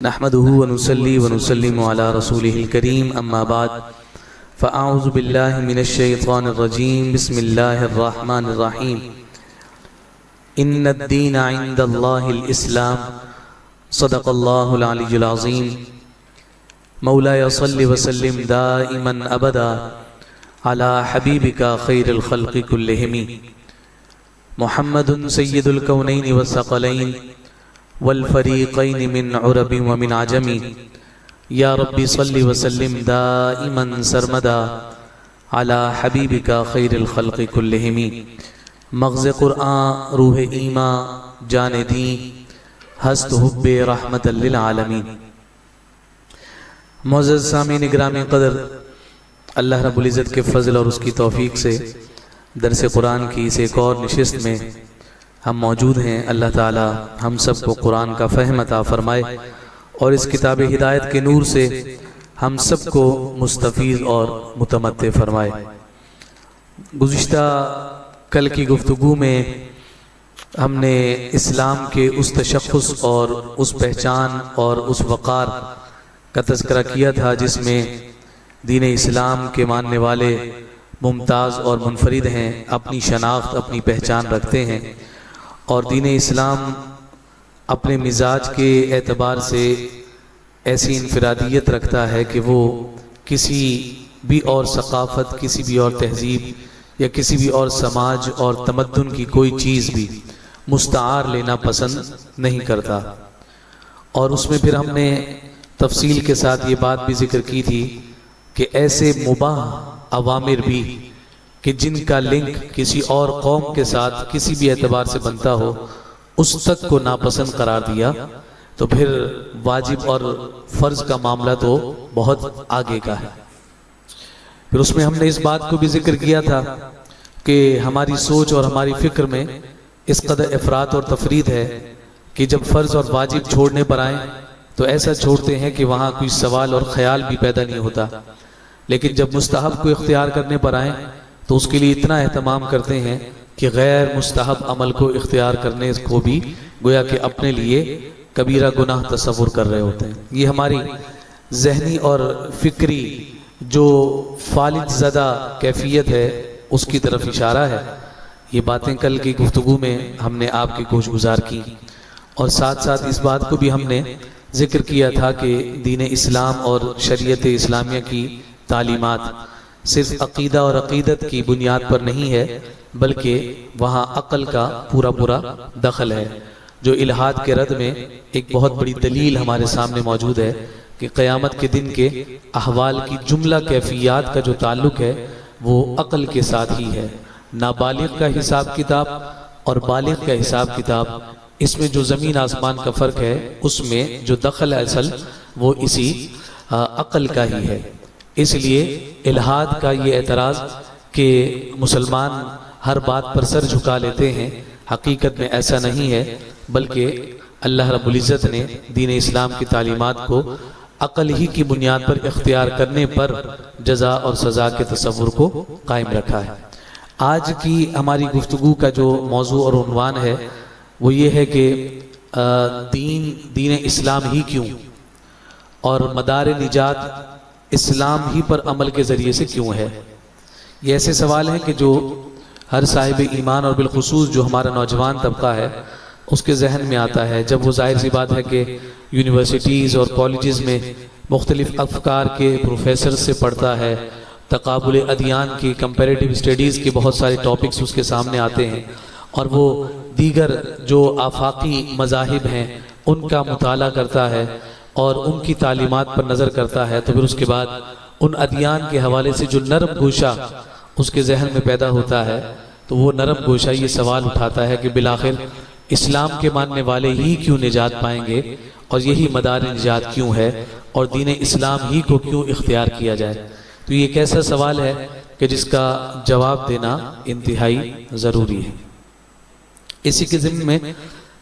نحمده ونصلي ونسلم على رسوله الكريم اما بعد فاعوذ بالله من الشيطان الرجيم بسم الله الرحمن الرحيم ان الدين عند الله الاسلام صدق الله العلي العظيم مولاي صل وسلم دائما ابدا على حبيبك خير الخلق كلهم محمد سيد الكونين والثقلين والفريقين من عرب ومن عجم یا رب صل وسلم دائما سرمدا على حبیبک خیر الخلق کلہم۔ مغز قرآن روح ایمان جان دین ہست حب رحمت للعالمین۔ معزز سامعین گرامی قدر، اللہ رب العزت کے فضل اور اس کی توفیق سے درس قرآن کی اس ایک اور نشست میں ہم موجود ہیں۔ اللہ تعالی ہم سب کو قرآن کا فہم عطا فرمائے اور اس کتاب ہدایت کے نور سے ہم سب کو مستفیض اور متمتع فرمائے۔ گزشتہ کل کی گفتگو میں ہم نے اسلام کے اس تشخص اور اس پہچان اور اس وقار کا تذکرہ کیا تھا جس میں دین اسلام کے ماننے والے ممتاز اور منفرد ہیں، اپنی شناخت اپنی پہچان رکھتے ہیں، اور دین اسلام اپنے مزاج کے اعتبار سے ایسی انفرادیت رکھتا ہے کہ وہ کسی بھی اور ثقافت، کسی بھی اور تہذیب یا کسی بھی اور سماج اور تمدن کی کوئی چیز بھی مستعار لینا پسند نہیں کرتا۔ اور اس میں پھر ہم نے تفصیل کے ساتھ یہ بات بھی ذکر کی تھی کہ ایسے مباح اوامر بھی کہ جن کا لنک کسی اور قوم کے ساتھ کسی بھی اعتبار سے بنتا ہو اس تک کو ناپسند قرار دیا، تو پھر واجب اور فرض کا معاملہ تو بہت آگے کا ہے۔ پھر اس میں ہم نے اس بات کو بھی ذکر کیا تھا کہ ہماری سوچ اور ہماری فکر میں اس قدر افراط اور تفرید ہے کہ جب فرض اور واجب چھوڑنے پر آئیں تو ایسا چھوڑتے ہیں کہ وہاں کوئی سوال اور خیال بھی پیدا نہیں ہوتا، لیکن جب مستحب کو اختیار کرنے پر آئیں تو اس کے لیے اتنا اہتمام کرتے ہیں کہ غیر مستحب عمل کو اختیار کرنے کو بھی گویا کہ اپنے لیے کبیرہ گناہ تصور کر رہے ہوتے ہیں۔ یہ ہماری ذہنی اور فکری جو فالج زدہ کیفیت ہے اس کی طرف اشارہ ہے۔ یہ باتیں کل کی گفتگو میں ہم نے آپ کی گوش گزار کی، اور ساتھ ساتھ اس بات کو بھی ہم نے ذکر کیا تھا کہ دین اسلام اور شریعت اسلامیہ کی تعلیمات صرف عقیدہ اور عقیدت کی بنیاد پر نہیں ہے، بلکہ وہاں عقل کا پورا دخل ہے، جو الہاد کے رد میں ایک بہت بڑی دلیل ہمارے سامنے موجود ہے کہ قیامت کے دن کے احوال کی جملہ کیفیات کا جو تعلق ہے وہ عقل کے ساتھ ہی ہے۔ نابالغ کا حساب کتاب اور بالغ کا حساب کتاب، اس میں جو زمین آسمان کا فرق ہے، اس میں جو دخل ہے اصل وہ اسی عقل کا ہی ہے۔ اس لیے الہاد کا یہ اعتراض کہ مسلمان ہر بات پر سر جھکا لیتے ہیں، حقیقت میں ایسا نہیں ہے، بلکہ اللہ رب العزت نے دین اسلام کی تعلیمات کو عقل ہی کی بنیاد پر اختیار کرنے پر جزا اور سزا کے تصور کو قائم رکھا ہے۔ آج کی ہماری گفتگو کا جو موضوع اور عنوان ہے وہ یہ ہے کہ دین اسلام ہی کیوں، اور مدار نجات اسلام ہی پر عمل کے ذریعے سے کیوں ہے۔ یہ ایسے سوال ہیں کہ جو ہر صاحب ایمان اور بالخصوص جو ہمارا نوجوان طبقہ ہے اس کے ذہن میں آتا ہے جب وہ ظاہر سی بات ہے کہ یونیورسٹیز اور کالجز میں مختلف افکار کے پروفیسر سے پڑھتا ہے، تقابل ادیان کی کمپیریٹیو اسٹڈیز کے بہت سارے ٹاپکس اس کے سامنے آتے ہیں، اور وہ دیگر جو آفاقی مذاہب ہیں ان کا مطالعہ کرتا ہے اور ان کی تعلیمات پر نظر کرتا ہے، تو پھر اس کے بعد ان ادیان کے حوالے سے جو نرم گوشہ اس کے ذہن میں پیدا ہوتا ہے تو وہ نرم گوشہ یہ سوال اٹھاتا ہے کہ بالآخر اسلام کے ماننے والے ہی کیوں نجات پائیں گے، اور یہی مدار نجات کیوں ہے، اور دین اسلام ہی کو کیوں اختیار کیا جائے۔ تو یہ ایک ایسا سوال ہے کہ جس کا جواب دینا انتہائی ضروری ہے۔ اسی کے ضمن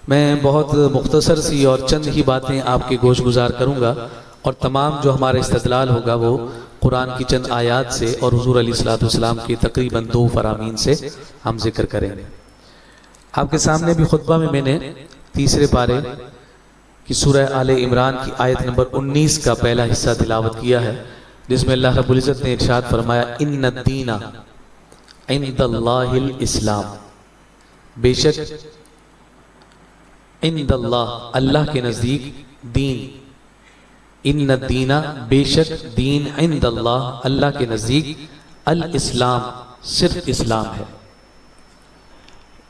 میں بہت مختصر سی اور چند ہی باتیں آپ کے گوش گزار کروں گا، اور تمام جو ہمارا استدلال ہوگا وہ قرآن کی چند آیات سے اور حضور علیہ السلام کی تقریباً 2 فرامین سے ہم ذکر کریں گے۔ آپ کے سامنے بھی خطبہ میں نے تیسرے پارے کہ سورہ آل عمران کی آیت نمبر 19 کا پہلا حصہ تلاوت کیا ہے، جس میں اللہ رب العزت نے ارشاد فرمایا ان الدین عند اللہ الاسلام، بے شک عند اللہ، اللہ کے نزدیک دین، ان الدین بے شک دین، عند اللہ اللہ کے نزدیک، الاسلام صرف اسلام ہے۔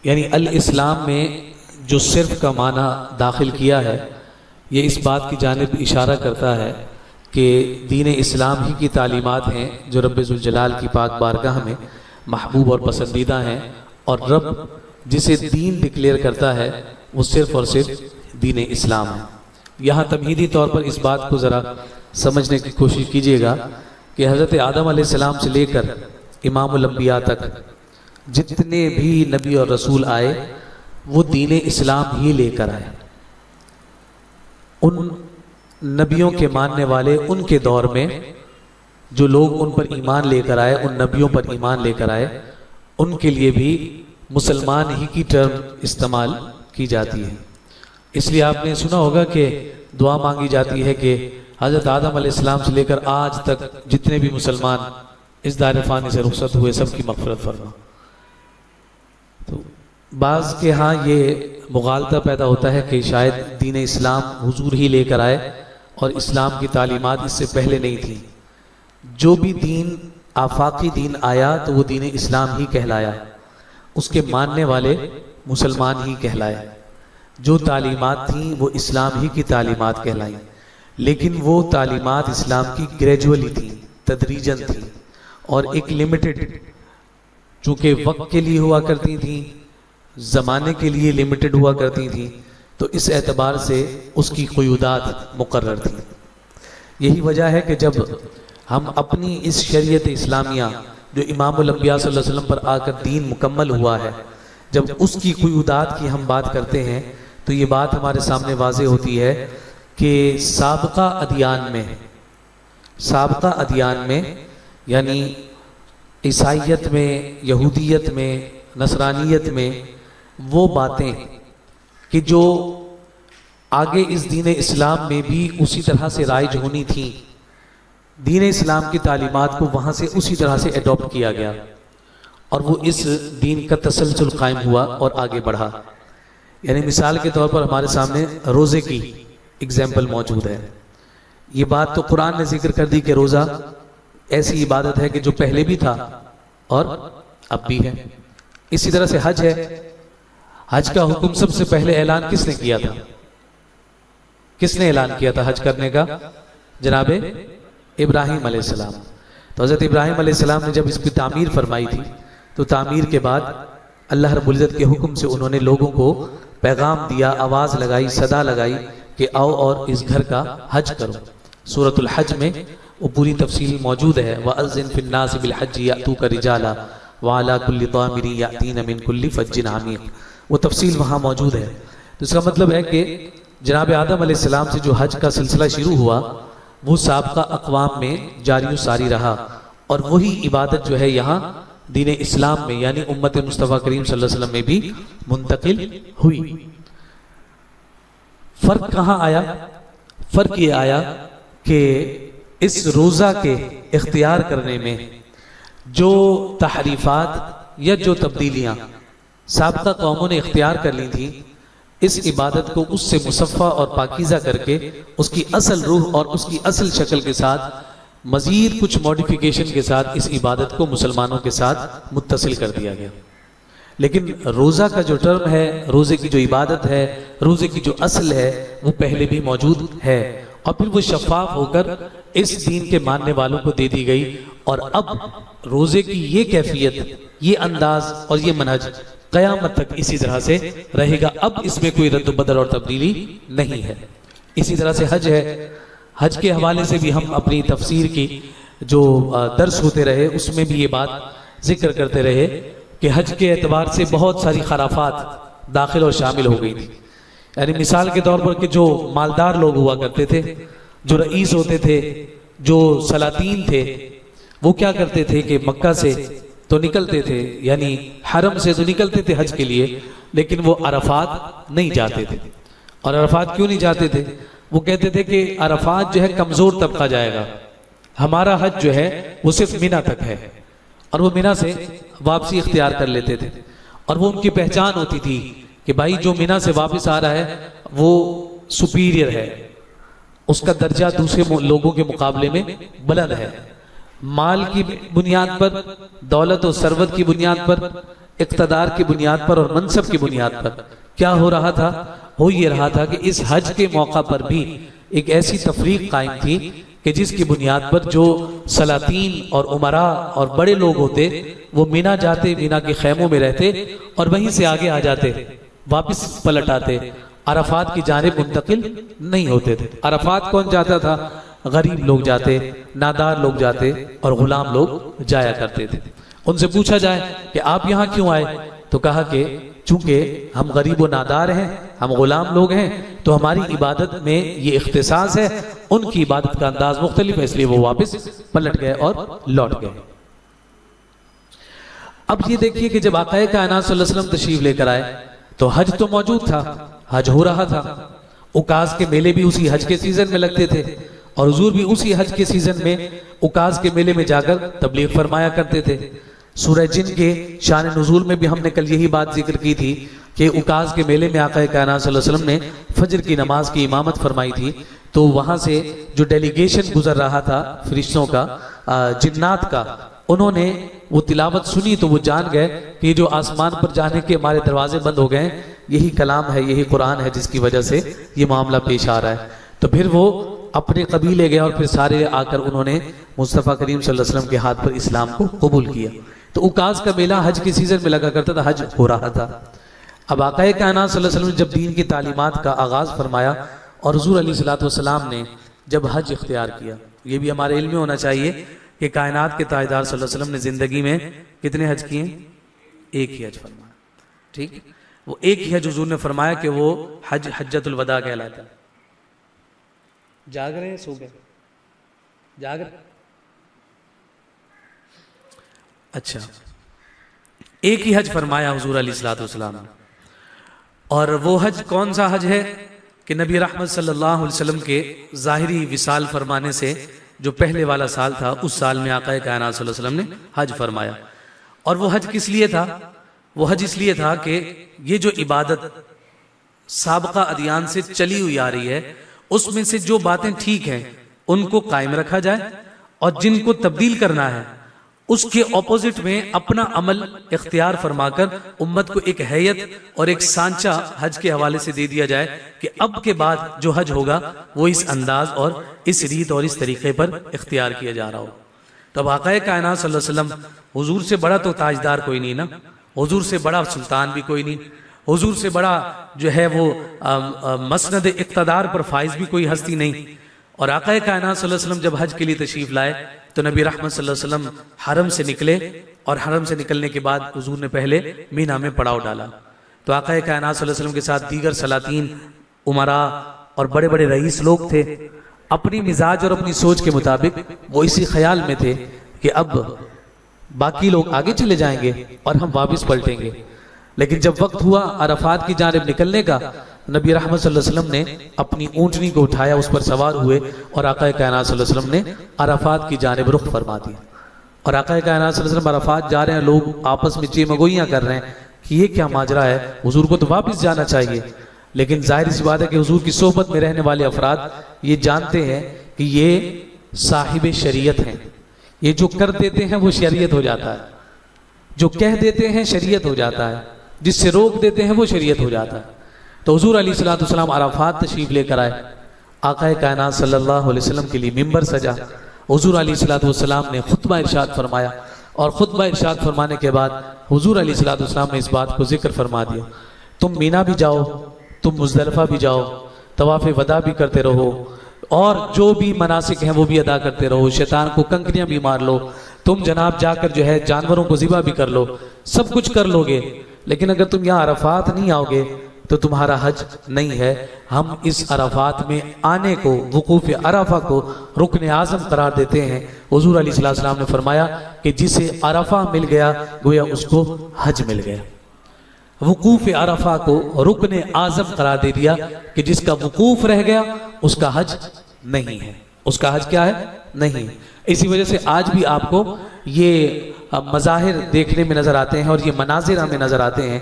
یعنی الاسلام میں جو صرف کا معنی داخل کیا ہے، یہ اس بات کی جانب اشارہ کرتا ہے کہ دین اسلام ہی کی تعلیمات ہیں جو رب ذوالجلال کی پاک بارگاہ میں محبوب اور پسندیدہ ہیں، اور رب جسے دین ڈکلیئر کرتا ہے وہ صرف اور صرف دین اسلام ہے۔ یہاں تمہیدی طور پر اس بات کو ذرا سمجھنے کی کوشش کیجیے گا کہ حضرت آدم علیہ السلام سے لے کر امام الانبیاء تک جتنے بھی نبی اور رسول آئے وہ دین اسلام ہی لے کر آئے۔ ان نبیوں کے ماننے والے ان کے دور میں جو لوگ ان پر ایمان لے کر آئے، ان نبیوں پر ایمان لے کر آئے، ان کے لیے بھی مسلمان ہی کی ٹرم استعمال کی جاتی ہے۔ اس لیے آپ نے سنا ہوگا کہ دعا مانگی جاتی ہے کہ حضرت آدم علیہ السلام سے لے کر آج تک جتنے بھی مسلمان اس دار فانی سے رخصت ہوئے سب کی مغفرت فرما۔ تو بعض کے ہاں یہ مغالطہ پیدا ہوتا ہے کہ شاید دین اسلام حضور ہی لے کر آئے اور اسلام کی تعلیمات اس سے پہلے نہیں تھی۔ جو بھی دین آفاقی دین آیا تو وہ دین اسلام ہی کہلایا، اس کے ماننے والے مسلمان ہی کہلائے۔ جو تعلیمات تھیں وہ اسلام ہی کی تعلیمات کہلائیں، لیکن وہ تعلیمات اسلام کی گریجولی تھیں، تدریجاً تھیں، اور ایک لمیٹڈ، چونکہ وقت کے لیے ہوا کرتی تھیں، زمانے کے لیے لمیٹڈ ہوا کرتی تھیں، تو اس اعتبار سے اس کی قیودات مقرر تھیں۔ یہی وجہ ہے کہ جب ہم اپنی اس شریعت اسلامیہ جو امام الانبیاء صلی اللہ علیہ وسلم پر آ کر دین مکمل ہوا ہے، جب اس کی قیودات کی ہم بات کرتے ہیں تو یہ بات ہمارے سامنے واضح ہوتی ہے کہ سابقہ ادیان میں یعنی عیسائیت میں، یہودیت میں، نصرانیت میں وہ باتیں کہ جو آگے اس دین اسلام میں بھی اسی طرح سے رائج ہونی تھیں، دین اسلام کی تعلیمات کو وہاں سے اسی طرح سے ایڈاپٹ کیا گیا اور وہ اس دین کا تسلسل قائم ہوا اور آگے بڑھا۔ یعنی مثال کے طور پر ہمارے سامنے روزے کی اگزامپل موجود ہے۔ یہ بات تو قرآن نے ذکر کر دی کہ روزہ ایسی عبادت ہے کہ جو پہلے بھی تھا اور اب بھی ہے۔ اسی طرح سے حج ہے، حج کا حکم سب سے پہلے اعلان کس نے کیا تھا؟ کس نے اعلان کیا تھا حج کرنے کا؟ جناب ابراہیم علیہ السلام۔ تو حضرت ابراہیم علیہ السلام نے جب اس کی تعمیر فرمائی تھی تو تعمیر کے بعد اللہ رب العزت کے حکم سے انہوں نے لوگوں کو پیغام دیا، آواز لگائی، صدا لگائی کہ آؤ اور اس گھر کا حج کرو۔ سورۃ الحج میں وہ پوری تفصیل موجود ہے، وَأَذِّن فِي النَّاسِ بِالْحَجِّ يَأْتُوكَ رِجَالًا وَعَلَىٰ كُلِّ ضَامِرٍ يَأْتِينَ مِنْ كُلِّ فَجٍّ عَمِيقٍ، وہ تفصیل وہاں موجود ہے۔ تو اس کا مطلب ہے کہ جناب آدم علیہ السلام سے جو حج کا سلسلہ شروع ہوا وہ سابقہ اقوام میں جاری و ساری رہا، اور وہی عبادت جو ہے یہاں دین اسلام میں یعنی امت مصطفیٰ کریم صلی اللہ علیہ وسلم میں بھی منتقل ہوئی۔ فرق کہاں آیا؟ فرق یہ آیا کہ اس روزہ کے اختیار کرنے میں جو تحریفات یا جو تبدیلیاں سابقہ قوموں نے اختیار کر لی تھیں، اس عبادت کو اس سے مصفہ اور پاکیزہ کر کے اس کی اصل روح اور اس کی اصل شکل کے ساتھ مزید کچھ موڈیفیکیشن کے ساتھ اس عبادت کو مسلمانوں کے ساتھ متصل کر دیا گیا۔ لیکن روزہ کا جو ٹرم ہے، روزے کی جو عبادت ہے، روزے کی جو اصل ہے، وہ پہلے بھی موجود ہے، اور پھر وہ شفاف ہو کر اس دین کے ماننے والوں کو دے دی گئی، اور اب روزے کی یہ کیفیت، یہ انداز اور یہ منہج قیامت تک اسی طرح سے رہے گا۔ اب اس میں کوئی رد و بدل اور تبدیلی نہیں ہے۔ اسی طرح سے حج ہے، حج کے حوالے سے بھی ہم اپنی تفسیر کی جو درس ہوتے رہے اس میں بھی یہ بات ذکر کرتے رہے کہ حج کے اعتبار سے بہت ساری خرافات داخل اور شامل ہو گئی تھی۔ یعنی مثال کے طور پر کہ جو مالدار لوگ ہوا کرتے تھے، جو رئیس ہوتے تھے، جو سلاطین تھے، وہ کیا کرتے تھے کہ مکہ سے تو نکلتے تھے، یعنی حرم سے تو نکلتے تھے حج کے لیے، لیکن وہ عرفات نہیں جاتے تھے۔ اور عرفات کیوں نہیں جاتے تھے؟ وہ کہتے تھے کہ عرفات جو ہے کمزور طبقہ جائے گا، ہمارا حج جو ہے وہ صرف مینا تک ہے، اور وہ مینا سے واپسی اختیار کر لیتے تھے، اور وہ ان کی پہچان ہوتی تھی کہ بھائی جو مینا سے واپس آ رہا ہے وہ سپیریئر ہے، اس کا درجہ دوسرے لوگوں کے مقابلے میں بلند ہے، مال کی بنیاد پر، دولت و ثروت کی بنیاد پر، اقتدار کی بنیاد پر اور منصب کی بنیاد پر کیا ہو رہا تھا؟ ہو یہ رہا تھا کہ اس حج کے موقع پر بھی ایک ایسی تفریق قائم تھی کہ جس کی بنیاد پر جو سلاطین اور امراء اور بڑے لوگ ہوتے وہ مینا جاتے، مینا کے خیموں میں رہتے اور وہیں سے آگے آ جاتے، واپس پلٹ آتے، عرفات کی جانب منتقل نہیں ہوتے تھے۔ عرفات کون جاتا تھا؟ غریب لوگ جاتے، نادار لوگ جاتے اور غلام لوگ جایا کرتے تھے۔ ان سے پوچھا جائے کہ آپ یہاں کیوں آئے تو کہا کہ چونکہ ہم غریب و نادار ہیں، ہم غلام لوگ ہیں، تو ہماری عبادت میں یہ اختصاص ہے، ان کی عبادت کا انداز مختلف ہے، اس لیے وہ واپس پلٹ گئے اور لوٹ گئے۔ اب یہ دیکھیے کہ جب آقا کائنات صلی اللہ علیہ وسلم تشریف لے کر آئے تو حج تو موجود تھا، حج ہو رہا تھا، عکاظ کے میلے بھی اسی حج کے سیزن میں لگتے تھے، اور حضور بھی اسی حج کے سیزن میں عکاظ کے میلے میں جا کر تبلیغ فرمایا کرتے تھے۔ سورہ جن کے شان نزول میں بھی ہم نے کل یہی بات ذکر کی تھی کہ عکاظ کے میلے میں آقا کائنات صلی اللہ علیہ وسلم نے فجر کی نماز کی امامت فرمائی تھی، تو وہاں سے جو ڈیلیگیشن گزر رہا تھا فرشتوں کا، جنات کا، انہوں نے وہ تلاوت سنی تو وہ جان گئے کہ جو آسمان پر جانے کے ہمارے دروازے بند ہو گئے، یہی کلام ہے، یہی قرآن ہے جس کی وجہ سے یہ معاملہ پیش آ رہا ہے۔ تو پھر وہ اپنے قبیلے گئے اور پھر سارے آ کر انہوں نے مصطفیٰ کریم صلی اللہ علیہ وسلم کے ہاتھ پر اسلام کو قبول کیا۔ تو عکاظ کا میلہ حج کے سیزن میں لگا کرتا تھا، حج ہو رہا تھا۔ اب آقا کائنات صلی اللہ علیہ وسلم نے جب دین کی تعلیمات کا آغاز فرمایا اور حضور علیہ السلام نے جب حج اختیار کیا، یہ بھی ہمارے علم میں ہونا چاہیے کہ کائنات کے تاجدار صلی اللہ علیہ وسلم نے زندگی میں کتنے حج کیے؟ ایک ہی حج فرمایا، ٹھیک؟ وہ ایک ہی حج حضور نے فرمایا کہ وہ حج حجۃ الوداع کہلاتا ہے۔ جاگ رہے ہیں؟ سو گئے؟ جاگ رہے؟ اچھا، ایک ہی حج فرمایا حضور علیہ السلام نے، اور وہ حج کون سا حج ہے کہ نبی رحمت صلی اللہ علیہ وسلم کے ظاہری وصال فرمانے سے جو پہلے والا سال تھا اس سال میں آقا کائنات صلی اللہ علیہ وسلم نے حج فرمایا۔ اور وہ حج کس لیے تھا؟ وہ حج اس لیے تھا کہ یہ جو عبادت سابقہ ادیان سے چلی ہوئی آ رہی ہے اس میں سے جو باتیں ٹھیک ہیں ان کو قائم رکھا جائے، اور جن کو تبدیل کرنا ہے اس کے اپوزٹ میں اپنا عمل اختیار فرما کر امت کو ایک حیت اور ایک سانچہ حج کے حوالے سے دے دیا جائے کہ اب کے بعد جو حج ہوگا وہ اس انداز اور اس ریت اور اس طریقے پر اختیار کیا جا رہا ہو۔ تو اب آقا کائنات صلی اللہ علیہ وسلم، حضور سے بڑا تو تاجدار کوئی نہیں نا، حضور سے بڑا سلطان بھی کوئی نہیں، حضور سے بڑا جو ہے وہ مسند اقتدار پر فائز بھی کوئی ہستی نہیں۔ اور آقا کائنات صلی اللہ علیہ وسلم جب حج کے لیے تشریف لائے تو نبی رحمت صلی اللہ علیہ وسلم حرم سے نکلے، اور حرم سے نکلنے کے بعد حضور نے پہلے مینا میں پڑاؤ ڈالا۔ تو آقا کائنات صلی اللہ علیہ وسلم کے ساتھ دیگر سلاطین، امراء اور بڑے بڑے رئیس لوگ تھے۔ اپنی مزاج اور اپنی سوچ کے مطابق وہ اسی خیال میں تھے کہ اب باقی لوگ آگے چلے جائیں گے اور ہم واپس پلٹیں گے۔ لیکن جب وقت ہوا عرفات کی جانب نکلنے کا، نبی رحمت صلی اللہ علیہ وسلم نے اپنی اونٹنی کو اٹھایا، اس پر سوار ہوئے اور آقا کائنات صلی اللہ علیہ وسلم نے عرفات کی جانب رخ فرما دیا۔ اور آقا کائنات صلی اللہ علیہ وسلم عرفات جا رہے ہیں، لوگ آپس میں چیمگوئیاں کر رہے ہیں کہ یہ کیا ماجرا ہے، حضور کو تو واپس جانا چاہیے۔ لیکن ظاہر سی بات ہے کہ حضور کی صحبت میں رہنے والے افراد یہ جانتے ہیں کہ یہ صاحب شریعت ہیں، یہ جو کر دیتے ہیں وہ شریعت ہو جاتا ہے، جو کہہ دیتے ہیں شریعت ہو جاتا ہے، جس سے روک دیتے ہیں وہ شریعت ہو جاتا ہے۔ تو حضور علیہ السلام عرفات تشریف لے کر آئے، آقا کائنات صلی اللہ علیہ وسلم کے لیے ممبر سجا، حضور علیہ السلام نے خطبہ ارشاد فرمایا، اور خطبہ ارشاد فرمانے کے بعد حضور علیہ السلام نے اس بات کو ذکر فرما دیا، تم مینا بھی جاؤ، تم مزدلفہ بھی جاؤ، طواف وداع بھی کرتے رہو، اور جو بھی مناسک ہیں وہ بھی ادا کرتے رہو، شیطان کو کنکریاں بھی مار لو، تم جناب جا کر جو ہے جانوروں کو ذبح بھی کر لو، سب کچھ کر لو گے، لیکن اگر تم یہاں عرفات نہیں آؤ گے تو تمہارا حج نہیں ہے۔ ہم اس عرفات میں آنے کو، وقوف عرفہ کو رکن اعظم قرار دیتے ہیں۔ حضور علیہ السلام نے فرمایا کہ جسے عرفہ مل گیا گویا اس کو حج مل گیا۔ وقوف عرفہ کو رکن اعظم قرار دے دیا کہ جس کا وقوف رہ گیا اس کا حج نہیں ہے، اس کا حج کیا ہے؟ نہیں۔ اسی وجہ سے آج بھی آپ کو یہ مظاہر دیکھنے میں نظر آتے ہیں اور یہ مناظر ہمیں نظر آتے ہیں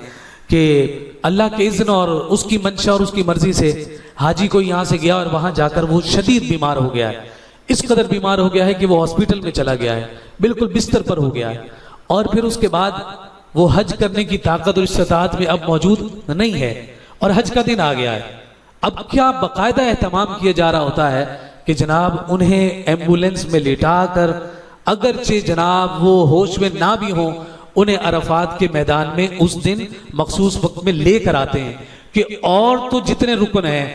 کہ اللہ کے اذن اور اس کی منشا اور اس کی مرضی سے حاجی کو یہاں سے گیا اور وہاں جا کر وہ شدید بیمار ہو گیا ہے، اس قدر بیمار ہو گیا ہے کہ وہ ہاسپٹل میں چلا گیا ہے، بالکل بستر پر ہو گیا ہے، اور پھر اس کے بعد وہ حج کرنے کی طاقت اور استطاعت میں اب موجود نہیں ہے اور حج کا دن آ گیا ہے۔ اب کیا باقاعدہ اہتمام کیا جا رہا ہوتا ہے کہ جناب انہیں ایمبولنس میں لٹا کر، اگرچہ جناب وہ ہوش میں نہ بھی ہوں، انہیں عرفات کے میدان میں اس دن مخصوص وقت میں لے کر آتے ہیں کہ اور تو جتنے رکن ہیں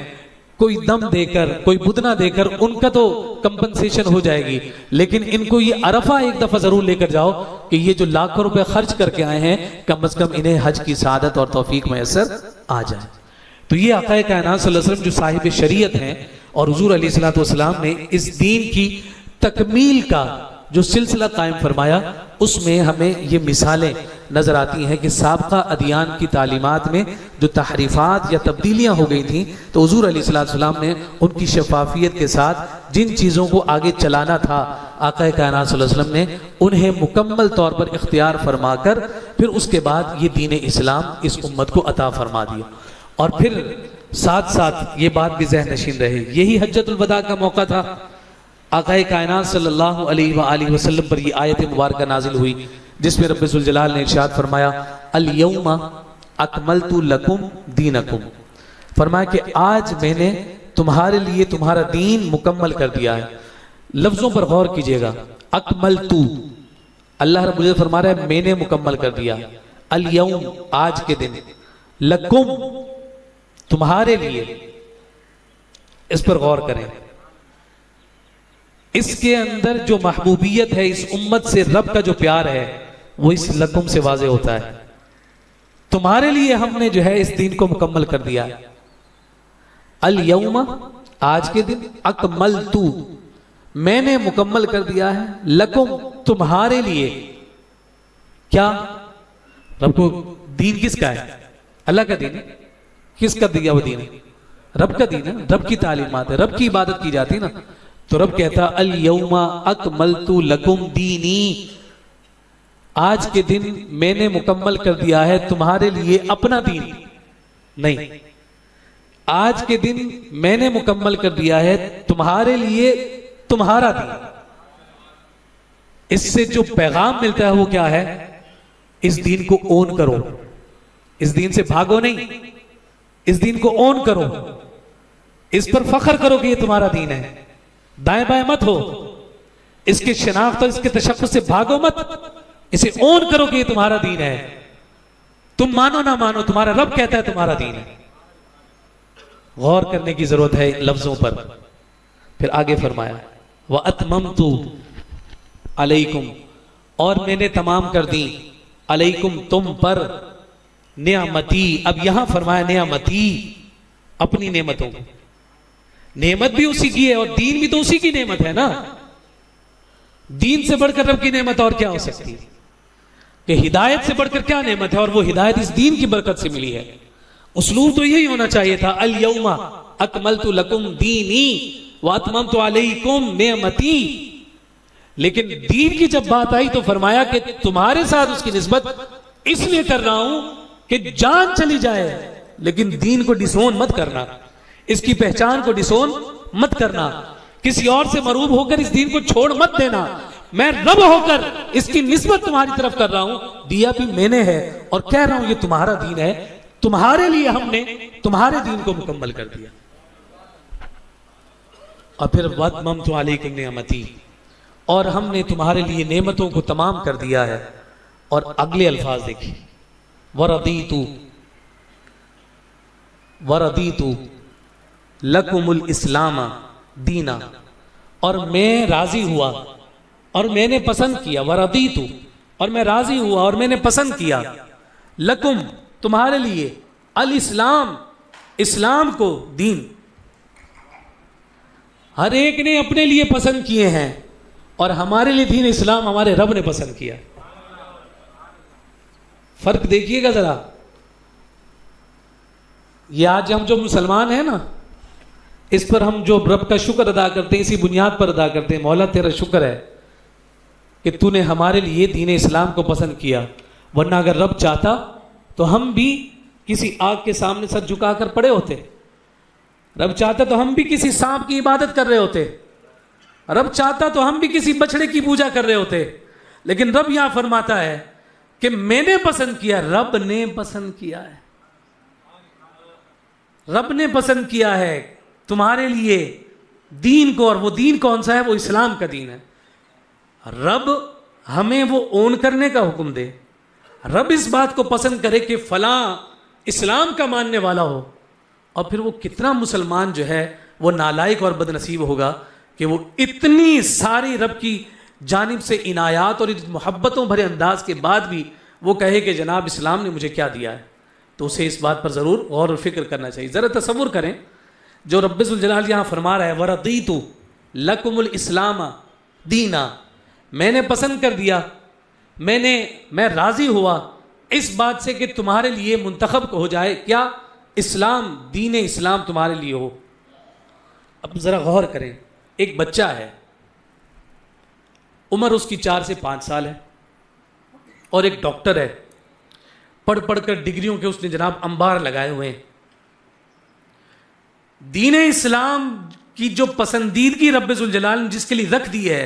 کوئی دم دے کر، کوئی بدنہ دے کر، ان کا تو کمپنسیشن ہو جائے گی، لیکن ان کو یہ عرفہ ایک دفعہ ضرور لے کر جاؤ کہ یہ جو لاکھوں روپے خرچ کر کے آئے ہیں کم از کم انہیں حج کی سعادت اور توفیق میسر آ جائے۔ تو یہ آقا کائنات صلی اللہ علیہ وسلم جو صاحب شریعت ہیں، اور حضور علیہ السلام نے اس دین کی تکمیل کا جو سلسلہ قائم فرمایا، اس میں ہمیں یہ مثالیں نظر آتی ہیں کہ سابقہ ادیان کی تعلیمات میں جو تحریفات یا تبدیلیاں ہو گئی تھیں تو حضور علیہ السلام نے ان کی شفافیت کے ساتھ جن چیزوں کو آگے چلانا تھا آقا کائنات صلی اللہ علیہ وسلم نے انہیں مکمل طور پر اختیار فرما کر پھر اس کے بعد یہ دین اسلام اس امت کو عطا فرما دیا۔ اور پھر ساتھ ساتھ یہ بات بھی ذہن نشین رہے، یہی حجۃ الوداع کا موقع تھا، آقا کائنات صلی اللہ علیہ وآلہ وسلم پر یہ آیت مبارکہ نازل ہوئی جس میں رب ذوالجلال نے ارشاد فرمایا الیوم اکملت لکم دینکم، فرمایا کہ آج میں نے تمہارے لیے تمہارا دین مکمل کر دیا ہے۔ لفظوں پر غور کیجئے گا، اکملت، اللہ رب العزت فرما رہا ہے میں نے مکمل کر دیا، الیوم آج کے دن، لکم تمہارے لیے، اس پر غور کریں، اس کے اندر جو محبوبیت ہے اس امت سے رب کا جو پیار ہے وہ اس لکم سے واضح ہوتا ہے۔ تمہارے لیے ہم نے جو ہے اس دین کو مکمل کر دیا ہے، الیوم آج کے دن، اکملتو میں نے مکمل کر دیا ہے، لکم تمہارے لیے، کیا؟ رب کو دین کس کا ہے؟ اللہ کا دین ہے، کس کا دیا وہ دین ہے؟ رب کا دین ہے، رب کی تعلیمات ہے، رب کی عبادت کی جاتی نا، تو رب کہتا الیوم اکملت لکم دینی، آج کے دن میں نے مکمل کر دیا ہے تمہارے لیے اپنا دین، نہیں، آج کے دن میں نے مکمل کر دیا ہے تمہارے لیے تمہارا دین۔ اس سے جو پیغام ملتا ہے وہ کیا ہے؟ اس دین کو اون کرو، اس دین سے بھاگو نہیں، اس دین کو اون کرو، اس پر فخر کرو کہ یہ تمہارا دین ہے، دائیں بائیں مت ہو، اس کے شناخت اور اس کے تشخص سے بھاگو مت، اسے اون کرو کہ یہ تمہارا دین ہے، تم مانو نہ مانو تمہارا رب کہتا ہے تمہارا دین ہے۔ غور کرنے کی ضرورت ہے لفظوں پر۔ پھر آگے فرمایا وَأَتْمَمْتُ عَلَيْكُمْ، اور میں نے تمام کر دی، علیکم تم پر، نعمتی، اب یہاں فرمایا نعمتی، اپنی نعمتوں کو، نعمت بھی اسی کی ہے اور دین بھی تو اسی کی نعمت ہے نا، دین سے بڑھ کر رب کی نعمت اور کیا ہو سکتی ہے؟ کہ ہدایت سے بڑھ کر کیا نعمت ہے، اور وہ ہدایت اس دین کی برکت سے ملی ہے۔ اسلوب تو یہی ہونا چاہیے تھا، الیوم اکملت لکم دینی واتممت علیکم نعمتی، لیکن دین کی جب بات آئی تو فرمایا کہ تمہارے ساتھ اس کی نسبت اس لیے کر رہا ہوں کہ جان چلی جائے لیکن دین کو ڈسون مت کرنا، اس کی پہچان کو ڈسون مت کرنا، کسی اور سے مروب ہو کر اس دین کو چھوڑ مت دینا، میں رب ہو کر اس کی نسبت تمہاری طرف کر رہا ہوں، دیا بھی میں نے ہے اور کہہ رہا ہوں یہ تمہارا دین ہے، تمہارے لیے ہم نے تمہارے دین کو مکمل کر دیا۔ اور پھر وَاتْمَمْتُ عَلَيْكُمْ نِعْمَتِي، اور ہم نے تمہارے لیے نعمتوں کو تمام کر دیا ہے۔ اور اگلے الفاظ دیکھیں، وَرَضِيتُ لَكُمُ الْإِسْلَامَ دِينًا، اور میں راضی ہوا اور میں نے پسند کیا، وَرَضِيتُ اور میں راضی ہوا اور میں نے پسند کیا، لَكُمْ تمہارے لیے، الاسلام اسلام کو، دین ہر ایک نے اپنے لیے پسند کیے ہیں اور ہمارے لیے دین اسلام ہمارے رب نے پسند کیا۔ فرق دیکھیے گا ذرا، یہ آج ہم جو مسلمان ہیں نا، اس پر ہم جو رب کا شکر ادا کرتے ہیں، اسی بنیاد پر ادا کرتے ہیں، مولا تیرا شکر ہے کہ تو نے ہمارے لیے دین اسلام کو پسند کیا، ورنہ اگر رب چاہتا تو ہم بھی کسی آگ کے سامنے سر جھکا کر پڑے ہوتے، رب چاہتا تو ہم بھی کسی سانپ کی عبادت کر رہے ہوتے، رب چاہتا تو ہم بھی کسی بچڑے کی پوجا کر رہے ہوتے، لیکن رب یہاں فرماتا ہے کہ میں نے پسند کیا، رب نے پسند کیا ہے، رب نے پسند کیا ہے تمہارے لیے دین کو، اور وہ دین کون سا ہے؟ وہ اسلام کا دین ہے۔ رب ہمیں وہ اون کرنے کا حکم دے، رب اس بات کو پسند کرے کہ فلاں اسلام کا ماننے والا ہو، اور پھر وہ کتنا مسلمان جو ہے وہ نالائق اور بد نصیب ہوگا کہ وہ اتنی ساری رب کی جانب سے عنایات اور محبتوں بھرے انداز کے بعد بھی وہ کہے کہ جناب اسلام نے مجھے کیا دیا ہے۔ تو اسے اس بات پر ضرور غور و فکر کرنا چاہیے۔ ذرا تصور کریں جو رب ذوالجلال یہاں فرما رہا ہے وَرَضِيتُ لَكُمُ الْإِسْلَامَ دِينًا، میں نے پسند کر دیا، میں راضی ہوا اس بات سے کہ تمہارے لیے منتخب ہو جائے کیا؟ اسلام، دین اسلام تمہارے لیے ہو۔ اب ذرا غور کریں، ایک بچہ ہے، عمر اس کی 4 سے 5 سال ہے، اور ایک ڈاکٹر ہے، پڑھ پڑھ کر ڈگریوں کے اس نے جناب انبار لگائے ہوئے ہیں۔ دین اسلام کی جو پسندیدگی رب ذوالجلال نے جس کے لیے رکھ دی ہے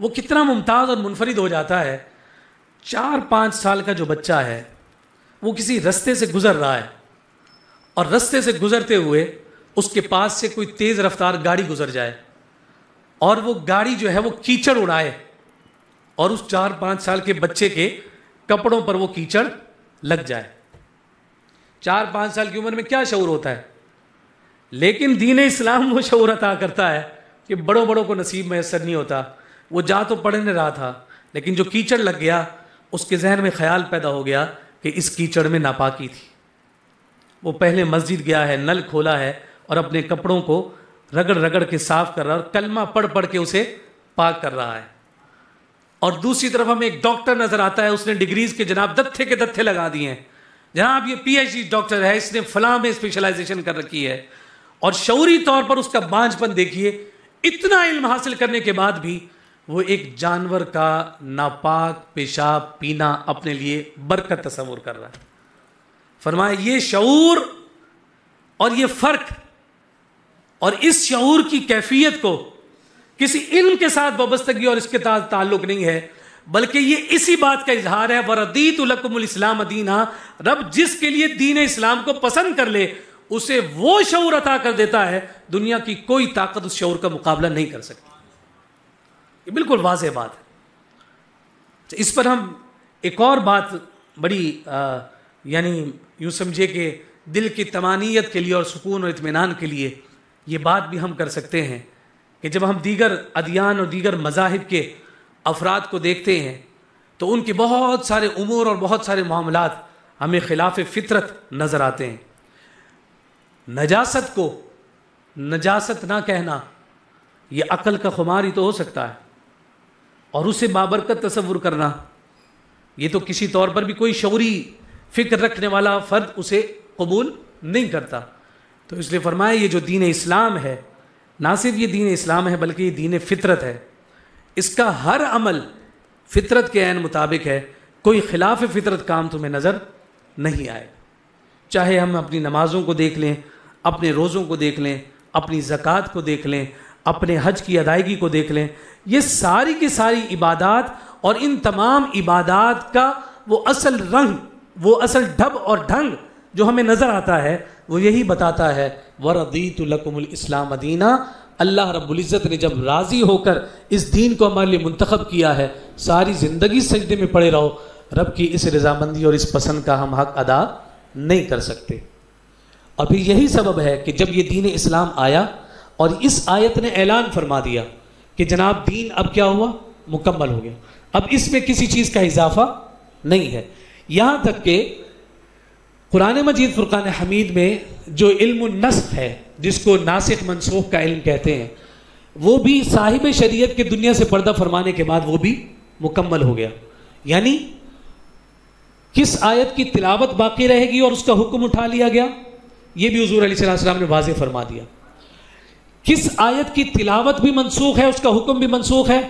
وہ کتنا ممتاز اور منفرد ہو جاتا ہے۔ 4-5 سال کا جو بچہ ہے وہ کسی رستے سے گزر رہا ہے، اور رستے سے گزرتے ہوئے اس کے پاس سے کوئی تیز رفتار گاڑی گزر جائے، اور وہ گاڑی جو ہے وہ کیچڑ اڑائے، اور اس 4-5 سال کے بچے کے کپڑوں پر وہ کیچڑ لگ جائے۔ 4-5 سال کی عمر میں کیا شعور ہوتا ہے؟ لیکن دین اسلام وہ شعور عطا کرتا ہے کہ بڑوں کو نصیب میسر نہیں ہوتا۔ وہ جا تو پڑھنے رہا تھا، لیکن جو کیچڑ لگ گیا اس کے ذہن میں خیال پیدا ہو گیا کہ اس کیچڑ میں ناپاکی تھی۔ وہ پہلے مسجد گیا ہے، نل کھولا ہے، اور اپنے کپڑوں کو رگڑ کے صاف کر رہا ہے، اور کلمہ پڑھ کے اسے پاک کر رہا ہے۔ اور دوسری طرف ہمیں ایک ڈاکٹر نظر آتا ہے، اس نے ڈگریز کے جناب دتھے کے دتھے لگا دیے ہیں، جناب یہ PhD ڈاکٹر ہے، اس نے فلاں میں اسپیشلائزیشن کر رکھی ہے، اور شعوری طور پر اس کا بانجھ پن دیکھیے، اتنا علم حاصل کرنے کے بعد بھی وہ ایک جانور کا ناپاک پیشاب پینا اپنے لیے برکت تصور کر رہا ہے۔ فرمایا یہ شعور اور یہ فرق اور اس شعور کی کیفیت کو کسی علم کے ساتھ وابستگی اور اس کے ساتھ تعلق نہیں ہے، بلکہ یہ اسی بات کا اظہار ہے وَرَضِيتُ لَكُمُ الْإِسْلَامَ دِينًا، رب جس کے لیے دین اسلام کو پسند کر لے اسے وہ شعور عطا کر دیتا ہے، دنیا کی کوئی طاقت اس شعور کا مقابلہ نہیں کر سکتی۔ یہ بالکل واضح بات ہے۔ اس پر ہم ایک اور بات بڑی یعنی یوں سمجھے کہ دل کی طمانینت کے لیے اور سکون اور اطمینان کے لیے یہ بات بھی ہم کر سکتے ہیں کہ جب ہم دیگر ادیان اور دیگر مذاہب کے افراد کو دیکھتے ہیں تو ان کے بہت سارے امور اور بہت سارے معاملات ہمیں خلاف فطرت نظر آتے ہیں۔ نجاست کو نجاست نہ کہنا یہ عقل کا خمار ہی تو ہو سکتا ہے، اور اسے بابرکت تصور کرنا یہ تو کسی طور پر بھی کوئی شعوری فکر رکھنے والا فرد اسے قبول نہیں کرتا۔ تو اس لیے فرمایا یہ جو دین اسلام ہے نہ صرف یہ دین اسلام ہے بلکہ یہ دین فطرت ہے، اس کا ہر عمل فطرت کے عین مطابق ہے، کوئی خلاف فطرت کام تمہیں نظر نہیں آئے۔ چاہے ہم اپنی نمازوں کو دیکھ لیں، اپنے روزوں کو دیکھ لیں، اپنی زکوٰۃ کو دیکھ لیں، اپنے حج کی ادائیگی کو دیکھ لیں، یہ ساری کی ساری عبادات اور ان تمام عبادات کا وہ اصل رنگ، وہ اصل ڈھب اور ڈھنگ جو ہمیں نظر آتا ہے وہ یہی بتاتا ہے وَرَضِيتُ لَكُمُ الْإِسْلَامَ دِينًا، اللہ رب العزت نے جب راضی ہو کر اس دین کو ہمارے لیے منتخب کیا ہے، ساری زندگی سجدے میں پڑے رہو، رب کی اس رضامندی اور اس پسند کا ہم حق ادا نہیں کر سکتے۔ اور پھر یہی سبب ہے کہ جب یہ دین اسلام آیا اور اس آیت نے اعلان فرما دیا کہ جناب دین اب کیا ہوا؟ مکمل ہو گیا، اب اس میں کسی چیز کا اضافہ نہیں ہے۔ یہاں تک کہ قرآن مجید فرقان حمید میں جو علم النسخ ہے، جس کو ناسخ منسوخ کا علم کہتے ہیں، وہ بھی صاحب شریعت کے دنیا سے پردہ فرمانے کے بعد وہ بھی مکمل ہو گیا۔ یعنی کس آیت کی تلاوت باقی رہے گی اور اس کا حکم اٹھا لیا گیا؟ یہ بھی حضور علیہ السلام نے واضح فرما دیا. کس آیت کی تلاوت بھی منسوخ ہے، اس کا حکم بھی منسوخ ہے،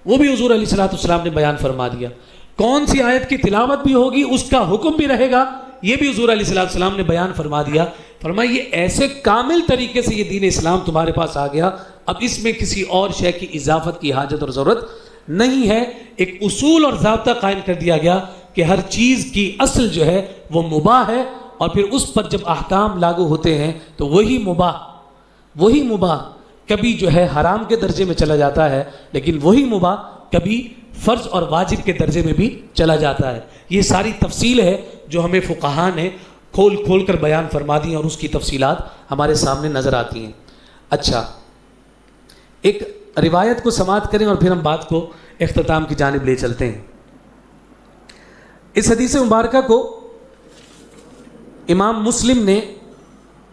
وہ بھی حضور علیہ السلام نے بیان فرما دیا. کون سی آیت کی تلاوت بھی ہوگی اس کا حکم بھی رہے گا، یہ بھی حضور علیہ السلام نے بیان فرما دیا. فرمایا یہ ایسے کامل طریقے سے یہ دین اسلام تمہارے پاس آ گیا، اب اس میں کسی اور شے کی اضافت کی حاجت اور ضرورت نہیں ہے. ایک اصول اور ضابطہ قائم کر دیا گیا کہ ہر چیز کی اصل جو ہے وہ مباح ہے، اور پھر اس پر جب احکام لاگو ہوتے ہیں تو وہی مباح کبھی جو ہے حرام کے درجے میں چلا جاتا ہے، لیکن وہی مباح کبھی فرض اور واجب کے درجے میں بھی چلا جاتا ہے. یہ ساری تفصیل ہے جو ہمیں فقہا نے کھول کھول کر بیان فرما دی اور اس کی تفصیلات ہمارے سامنے نظر آتی ہیں. اچھا، ایک روایت کو سماعت کریں اور پھر ہم بات کو اختتام کی جانب لے چلتے ہیں. اس حدیث مبارکہ کو امام مسلم نے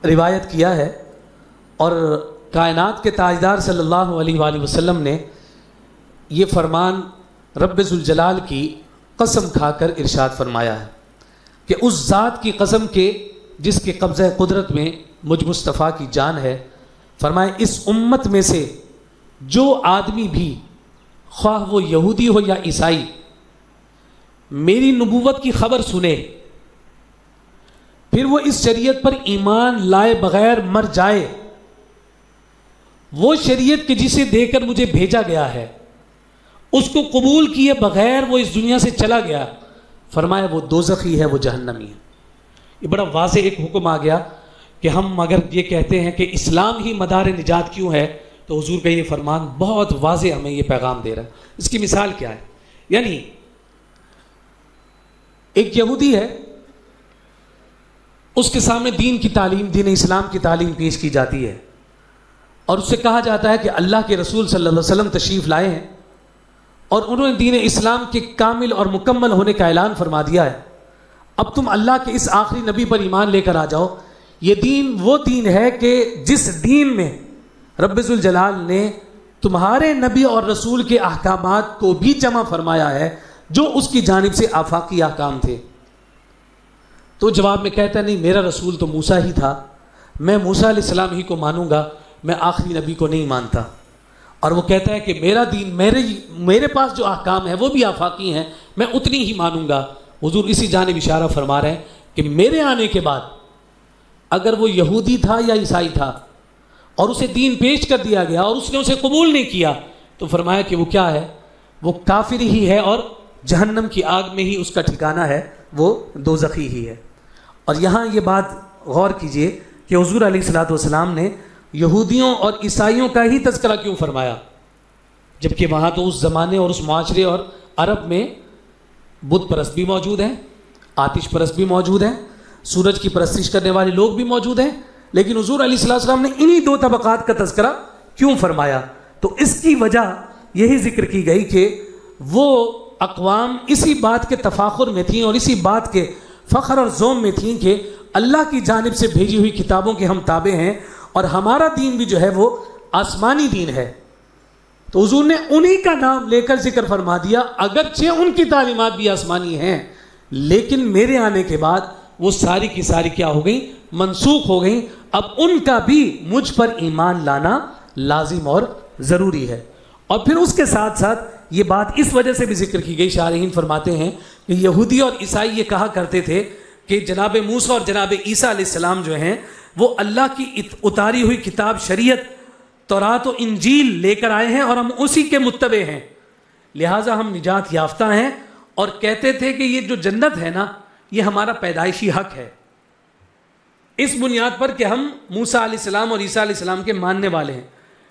روایت کیا ہے، اور کائنات کے تاجدار صلی اللہ علیہ وآلہ وسلم نے یہ فرمان رب ذوالجلال کی قسم کھا کر ارشاد فرمایا ہے کہ اس ذات کی قسم کے جس کے قبضہ قدرت میں مجھ مصطفیٰ کی جان ہے، فرمائے اس امت میں سے جو آدمی بھی خواہ وہ یہودی ہو یا عیسائی میری نبوت کی خبر سنے، پھر وہ اس شریعت پر ایمان لائے بغیر مر جائے، وہ شریعت کے جسے دے کر مجھے بھیجا گیا ہے اس کو قبول کیے بغیر وہ اس دنیا سے چلا گیا، فرمایا وہ دوزخی ہے، وہ جہنمی ہے. یہ بڑا واضح ایک حکم آ گیا کہ ہم اگر یہ کہتے ہیں کہ اسلام ہی مدار نجات کیوں ہے، تو حضور کا یہ فرمان بہت واضح ہمیں یہ پیغام دے رہا ہے. اس کی مثال کیا ہے؟ یعنی ایک یہودی ہے، اس کے سامنے دین کی تعلیم، دین اسلام کی تعلیم پیش کی جاتی ہے، اور اس سے کہا جاتا ہے کہ اللہ کے رسول صلی اللہ علیہ وسلم تشریف لائے ہیں اور انہوں نے دین اسلام کے کامل اور مکمل ہونے کا اعلان فرما دیا ہے، اب تم اللہ کے اس آخری نبی پر ایمان لے کر آ جاؤ. یہ دین وہ دین ہے کہ جس دین میں رب ذوالجلال نے تمہارے نبی اور رسول کے احکامات کو بھی جمع فرمایا ہے جو اس کی جانب سے آفاقی احکام تھے. تو جواب میں کہتا ہے نہیں، میرا رسول تو موسیٰ ہی تھا، میں موسیٰ علیہ السلام ہی کو مانوں گا، میں آخری نبی کو نہیں مانتا. اور وہ کہتا ہے کہ میرا دین، میرے پاس جو احکام ہیں وہ بھی آفاقی ہیں، میں اتنی ہی مانوں گا. حضور اسی جانب اشارہ فرما رہے ہیں کہ میرے آنے کے بعد اگر وہ یہودی تھا یا عیسائی تھا اور اسے دین پیش کر دیا گیا اور اس نے اسے قبول نہیں کیا، تو فرمایا کہ وہ کیا ہے، وہ کافر ہی ہے اور جہنم کی آگ میں ہی اس کا ٹھکانہ ہے، وہ دوزخی ہی ہے. اور یہاں یہ بات غور کیجئے کہ حضور علیہ السلام نے یہودیوں اور عیسائیوں کا ہی تذکرہ کیوں فرمایا، جبکہ وہاں تو اس زمانے اور اس معاشرے اور عرب میں بت پرست بھی موجود ہیں، آتش پرست بھی موجود ہیں، سورج کی پرستش کرنے والے لوگ بھی موجود ہیں، لیکن حضور علیہ السلام نے انہی دو طبقات کا تذکرہ کیوں فرمایا؟ تو اس کی وجہ یہی ذکر کی گئی کہ وہ اقوام اسی بات کے تفاخر میں تھیں اور اسی بات کے فخر اور زوم میں تھیں کہ اللہ کی جانب سے بھیجی ہوئی کتابوں کے ہم تابع ہیں اور ہمارا دین بھی جو ہے وہ آسمانی دین ہے. تو حضور نے انہی کا نام لے کر ذکر فرما دیا، اگرچہ ان کی تعلیمات بھی آسمانی ہیں، لیکن میرے آنے کے بعد وہ ساری کی ساری کیا ہو گئیں، منسوخ ہو گئیں. اب ان کا بھی مجھ پر ایمان لانا لازم اور ضروری ہے. اور پھر اس کے ساتھ ساتھ یہ بات اس وجہ سے بھی ذکر کی گئی، شارحین فرماتے ہیں کہ یہودی اور عیسائی یہ کہا کرتے تھے کہ جناب موسیٰ اور جناب عیسیٰ علیہ السلام جو ہیں وہ اللہ کی اتاری ہوئی کتاب شریعت تورات و انجیل لے کر آئے ہیں اور ہم اسی کے متبع ہیں، لہٰذا ہم نجات یافتہ ہیں. اور کہتے تھے کہ یہ جو جنت ہے نا، یہ ہمارا پیدائشی حق ہے، اس بنیاد پر کہ ہم موسیٰ علیہ السلام اور عیسیٰ علیہ السلام کے ماننے والے ہیں.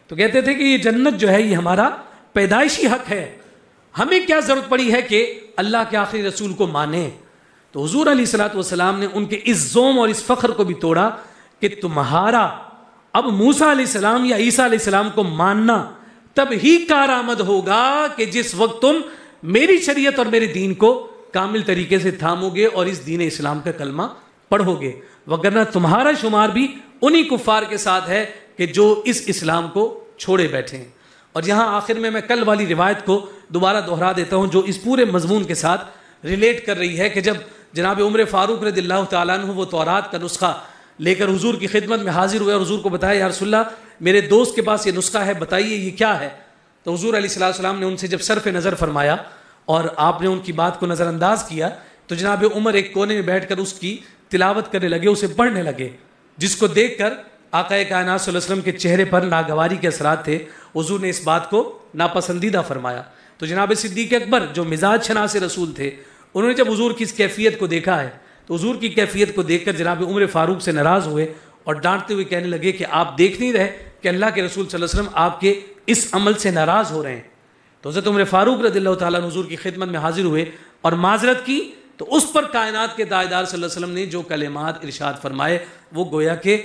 تو کہتے تھے کہ یہ جنت جو ہے یہ ہمارا پیدائشی حق ہے، ہمیں کیا ضرورت پڑی ہے کہ اللہ کے آخری رسول کو مانیں. تو حضور علیہ السلام نے ان کے اس زوم اور اس فخر کو بھی توڑا کہ تمہارا اب موسیٰ علیہ السلام یا عیسیٰ علیہ السلام کو ماننا تب ہی کارآمد ہوگا کہ جس وقت تم میری شریعت اور میرے دین کو کامل طریقے سے تھامو گے اور اس دین اسلام کا کلمہ پڑھو گے، وگرنہ تمہارا شمار بھی انہی کفار کے ساتھ ہے کہ جو اس اسلام کو چھوڑے بیٹھے ہیں. اور یہاں آخر میں کل والی روایت کو دوبارہ دہرا دیتا ہوں جو اس پورے مضمون کے ساتھ ریلیٹ کر رہی ہے کہ جب جناب عمر فاروق رضی اللہ تعالیٰ عنہ وہ تورات کا نسخہ لے کر حضور کی خدمت میں حاضر ہوئے اور حضور کو بتایا یا رسول اللہ میرے دوست کے پاس یہ نسخہ ہے، بتائیے یہ کیا ہے۔ تو حضور علیہ السلام نے ان سے جب صرف نظر فرمایا اور آپ نے ان کی بات کو نظر انداز کیا تو جناب عمر ایک کونے میں بیٹھ کر اس کی تلاوت کرنے لگے، اسے پڑھنے لگے، جس کو دیکھ کر آقا کائنات صلی اللہ علیہ وسلم کے چہرے پر ناگواری کے اثرات تھے۔ حضور نے اس بات کو ناپسندیدہ فرمایا۔ تو جناب صدیق اکبر جو مزاج شناس رسول تھے، انہوں نے جب حضور کی اس کیفیت کو دیکھا ہے تو حضور کی کیفیت کو دیکھ کر جناب عمر فاروق سے ناراض ہوئے اور ڈانٹتے ہوئے کہنے لگے کہ آپ دیکھ نہیں رہے کہ اللہ کے رسول صلی اللہ علیہ وسلم آپ کے اس عمل سے ناراض ہو رہے ہیں۔ تو حضرت عمر فاروق رضی اللہ تعالیٰ عنہ حضور کی خدمت میں حاضر ہوئے اور معذرت کی، تو اس پر کائنات کے تاجدار صلی اللہ علیہ وسلم نے جو کلمات ارشاد فرمائے وہ گویا کہ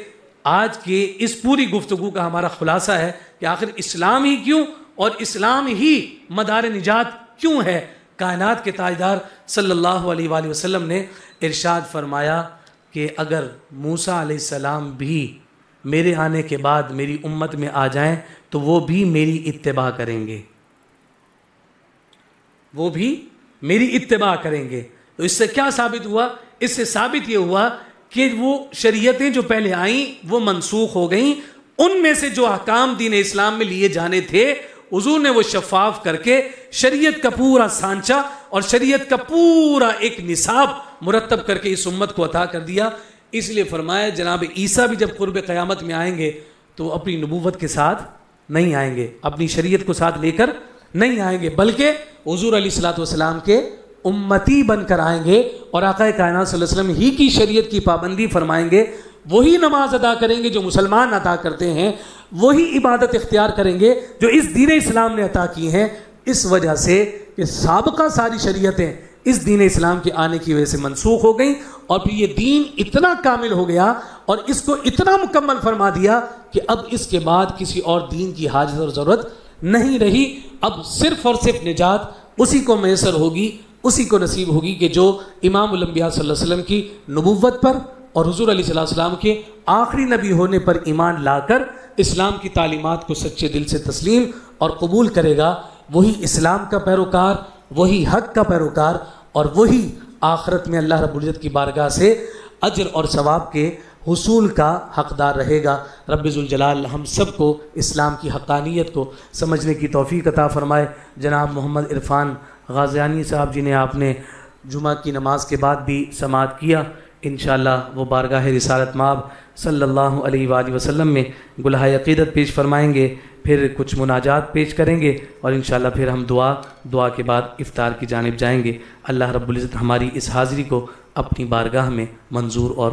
آج کے اس پوری گفتگو کا ہمارا خلاصہ ہے کہ آخر اسلام ہی کیوں اور اسلام ہی مدار نجات کیوں ہے۔ کائنات کے تاجدار صلی اللہ علیہ وآلہ وسلم نے ارشاد فرمایا کہ اگر موسیٰ علیہ السلام بھی میرے آنے کے بعد میری امت میں آ جائیں تو وہ بھی میری اتباع کریں گے، وہ بھی میری اتباع کریں گے۔ تو اس سے کیا ثابت ہوا؟ اس سے ثابت یہ ہوا کہ وہ شریعتیں جو پہلے آئیں وہ منسوخ ہو گئیں، ان میں سے جو احکام دین اسلام میں لیے جانے تھے حضور نے وہ شفاف کر کے شریعت کا پورا سانچہ اور شریعت کا پورا ایک نصاب مرتب کر کے اس امت کو عطا کر دیا۔ اس لیے فرمایا جناب عیسیٰ بھی جب قرب قیامت میں آئیں گے تو اپنی نبوت کے ساتھ نہیں آئیں گے، اپنی شریعت کو ساتھ لے کر نہیں آئیں گے، بلکہ حضور علیہ الصلوۃ والسلام کے امتی بن کر آئیں گے اور آقا کائنات صلی اللہ علیہ وسلم ہی کی شریعت کی پابندی فرمائیں گے، وہی نماز ادا کریں گے جو مسلمان ادا کرتے ہیں، وہی عبادت اختیار کریں گے جو اس دین اسلام نے عطا کی ہیں۔ اس وجہ سے کہ سابقہ ساری شریعتیں اس دین اسلام کے آنے کی وجہ سے منسوخ ہو گئیں اور پھر یہ دین اتنا کامل ہو گیا اور اس کو اتنا مکمل فرما دیا کہ اب اس کے بعد کسی اور دین کی حاجت اور ضرورت نہیں رہی۔ اب صرف اور صرف نجات اسی کو میسر ہوگی، اسی کو نصیب ہوگی کہ جو امام الانبیاء صلی اللہ علیہ وسلم کی نبوت پر اور حضور علیہ السلام کے آخری نبی ہونے پر ایمان لا کر اسلام کی تعلیمات کو سچے دل سے تسلیم اور قبول کرے گا، وہی اسلام کا پیروکار، وہی حق کا پیروکار اور وہی آخرت میں اللہ رب العزت کی بارگاہ سے اجر اور ثواب کے حصول کا حقدار رہے گا۔ رب ذوالجلال ہم سب کو اسلام کی حقانیت کو سمجھنے کی توفیق عطا فرمائے۔ جناب محمد عرفان غازیانی صاحب جنہیں آپ نے جمعہ کی نماز کے بعد بھی سماعت کیا، انشاءاللہ وہ بارگاہ رسالت مآب صلی اللہ علیہ وآلہ وسلم میں گلہائے عقیدت پیش فرمائیں گے، پھر کچھ مناجات پیش کریں گے اور انشاءاللہ پھر ہم دعا کے بعد افطار کی جانب جائیں گے۔ اللہ رب العزت ہماری اس حاضری کو اپنی بارگاہ میں منظور اور